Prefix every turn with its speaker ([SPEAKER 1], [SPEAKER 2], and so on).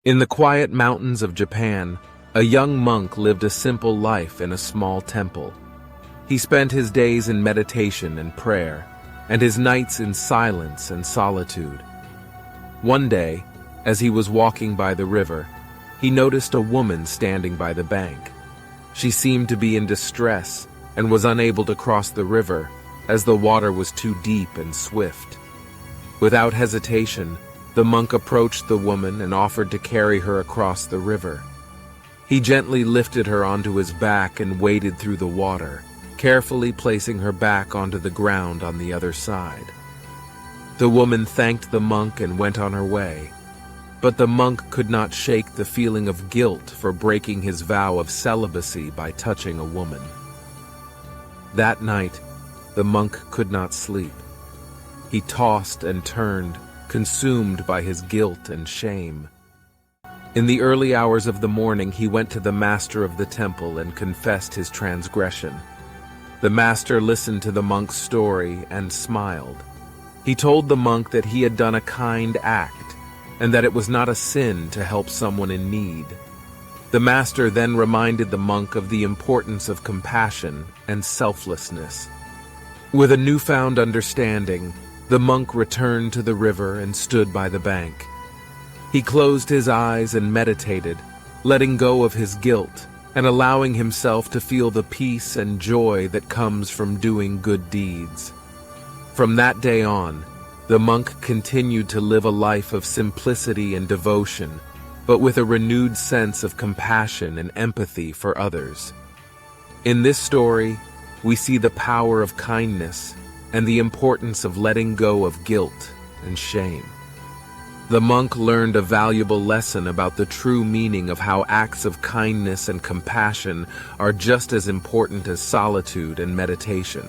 [SPEAKER 1] In the quiet mountains of Japan, a young monk lived a simple life in a small temple. He spent his days in meditation and prayer, and his nights in silence and solitude. One day, as he was walking by the river, he noticed a woman standing by the bank. She seemed to be in distress and was unable to cross the river, as the water was too deep and swift. Without hesitation, the monk approached the woman and offered to carry her across the river. He gently lifted her onto his back and waded through the water, carefully placing her back onto the ground on the other side. The woman thanked the monk and went on her way, but the monk could not shake the feeling of guilt for breaking his vow of celibacy by touching a woman. That night, the monk could not sleep. He tossed and turned, consumed by his guilt and shame. In the early hours of the morning, he went to the master of the temple and confessed his transgression. The master listened to the monk's story and smiled. He told the monk that he had done a kind act, and that it was not a sin to help someone in need. The master then reminded the monk of the importance of compassion and selflessness. With a newfound understanding, the monk returned to the river and stood by the bank. He closed his eyes and meditated, letting go of his guilt and allowing himself to feel the peace and joy that comes from doing good deeds. From that day on, the monk continued to live a life of simplicity and devotion, but with a renewed sense of compassion and empathy for others. In this story, we see the power of kindness and the importance of letting go of guilt and shame. The monk learned a valuable lesson about the true meaning of how acts of kindness and compassion are just as important as solitude and meditation.